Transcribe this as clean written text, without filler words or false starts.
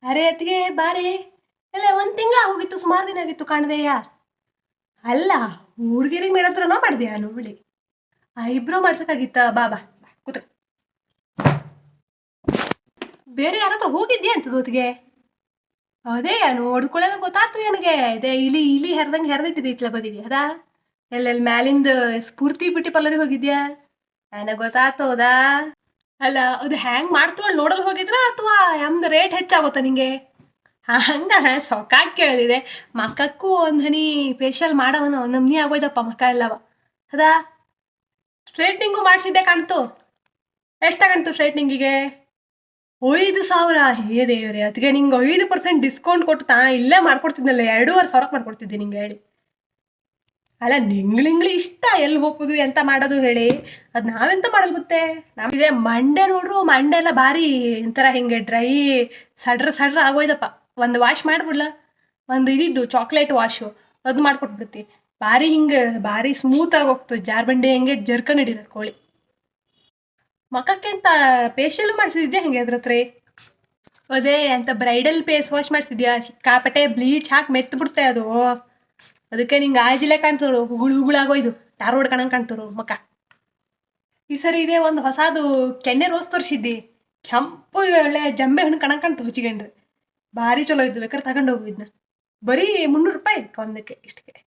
ಅರೆ ಅತ್ತಿಗೆ ಬಾರಿ. ಎಲ್ಲ ಒಂದ್ ತಿಂಗಳ ಹೋಗಿತ್ತು, ಸುಮಾರು ದಿನ ಆಗಿತ್ತು ಕಾಣದೆಯಾ? ಅಲ್ಲ, ಊರ್ಗಿರಿಗೆ ಮೇಡತ್ರನ ಮಾಡಿದ್ಯಾ ನೋಡಿ. ಐಬ್ರೋ ಮಾಡ್ಸಕ್ಕಾಗಿತ್ತ? ಬಾ ಬಾ ಬಾ, ಕೂತ. ಬೇರೆ ಯಾರ ಹತ್ರ ಹೋಗಿದ್ಯಾ ಅಂತದ ಹೊತ್ತಿಗೆ? ಅದೇ ನೋಡ್ಕೊಳ್ಳೋದ ಗೊತ್ತಾಗ್ತದೆ ನನಗೆ. ಇದೇ ಇಲಿ ಇಲಿ ಹೆರ್ದಂಗೆ ಹೆರ್ದಿಟ್ಟಿದೆ ಇತ್ಲ ಬದಿಗೆ ಅದಾ? ಎಲ್ಲೆಲ್ಲಿ ಮ್ಯಾಲಿಂದ ಸ್ಫೂರ್ತಿ ಬ್ಯೂಟಿ ಪಾರ್ಲರ್ಗೆ ಹೋಗಿದ್ಯಾ? ನನಗೆ ಗೊತ್ತಾಗ್ತದಾ? ಅಲ್ಲ, ಅದು ಹ್ಯಾಂಗ್ ಮಾಡ್ತೀವಳು ನೋಡಲ್ ಹೋಗಿದ್ರ ಅಥವಾ ನಮ್ದು ರೇಟ್ ಹೆಚ್ಚಾಗುತ್ತಾ ನಿಂಗೆ? ಹಂಗ ಸೊಕ್ಕಾಗಿ ಕೇಳಿದೆ. ಮಕ್ಕಕ್ಕೂ ಒಂದ್ ಹನಿ ಫೇಶಿಯಲ್ ಮಾಡವನ ನಮ್ನಿ ಆಗೋಯ್ದಪ್ಪ ಮಕ್ಕ ಎಲ್ಲವ. ಅದಾ? ಸ್ಟ್ರೈಟ್ನಿಂಗು ಮಾಡಿಸಿದ್ದೆ ಕಾಣ್ತು. ಎಷ್ಟು ತಗಂತು ಸ್ಟ್ರೈಟ್ನಿಂಗಿಗೆ? 5,000? ಹೇ ದೇವ್ರೆ, ಅದಕ್ಕೆ ನಿಂಗೆ 5% ಡಿಸ್ಕೌಂಟ್ ಕೊಟ್ಟು ಇಲ್ಲೇ ಮಾಡ್ಕೊಡ್ತಿದ್ನಲ್ಲ, 2,500 ಮಾಡ್ಕೊಡ್ತಿದ್ದೆ ನಿಂಗೆ ಹೇಳಿ. ಅಲ್ಲ, ನಿಂಗ್ಳಿಂಗ್ಳಿ ಇಷ್ಟ ಎಲ್ಲಿ ಹೋಗುದು ಎಂತ ಮಾಡೋದು ಹೇಳಿ. ಅದು ನಾವೆಂತ ಮಾಡಲ್ ಗೊತ್ತೇ? ನಮ್ಗಿದೆ ಮಂಡೆ ನೋಡ್ರು, ಮಂಡೆ ಎಲ್ಲ ಭಾರಿ ಒಂಥರ ಹಿಂಗೆ ಡ್ರೈ ಸಡ್ರ ಸಡ್ರ ಆಗೋಯ್ದಪ್ಪ. ಒಂದು ವಾಶ್ ಮಾಡ್ಬಿಡ್ಲ, ಒಂದು ಇದಿದ್ದು ಚಾಕ್ಲೇಟ್ ವಾಶು ಅದು ಮಾಡ್ಕೊಟ್ಬಿಡ್ತಿ. ಭಾರಿ ಹಿಂಗೆ ಭಾರಿ ಸ್ಮೂತ್ ಆಗಿ ಹೋಗ್ತದೆ, ಜಾರ್ಬಂಡಿ ಹೆಂಗೆ ಜರ್ಕನ್ ಹಿಡಿದ ಕೋಳಿ. ಮಕ್ಕಕ್ಕೆ ಅಂತ ಫೇಶಿಯಲ್ ಮಾಡಿಸಿದ್ಯಾ ಹೆಂಗೆ ಅದ್ರ ಹತ್ರ? ಅದೇ ಅಂತ ಬ್ರೈಡಲ್ ಫೇಸ್ ವಾಶ್ ಮಾಡಿಸಿದ್ಯಾ? ಸಿಕ್ಕಾಪಟ್ಟೆ ಬ್ಲೀಚ್ ಹಾಕಿ ಮೆತ್ತು ಬಿಡ್ತೆ ಅದು. ಅದಕ್ಕೆ ನಿಂಗೆ ಆಜಿಲೆ ಕಾಣ್ತಳು, ಹುಗುಳು ಹುಗುಳಾಗೋಯ್ದು ಯಾರು ಹೊಡ್ಕಣಂಗೆ ಕಾಣ್ತರು ಮಕ್ಕ. ಈ ಸರಿ ಇದೆ ಒಂದು ಹೊಸದು ಕೆನ್ನೆ ರೋಸ್ ತೋರಿಸಿದ್ದಿ, ಕೆಂಪು ಒಳ್ಳೆ ಜಂಬೆ ಹಣ್ಣು ಕಾಣ್ತು ಹೊಚ್ಚಿಕೊಂಡ್ರೆ. ಭಾರಿ ಚಲೋ ಇದ್ದು, ಬೇಕಾದ್ರೆ ತಗೊಂಡು ಹೋಗಿದ್ನ. ಬರೀ 300 ರೂಪಾಯಿ ಒಂದಕ್ಕೆ ಇಷ್ಟಕ್ಕೆ.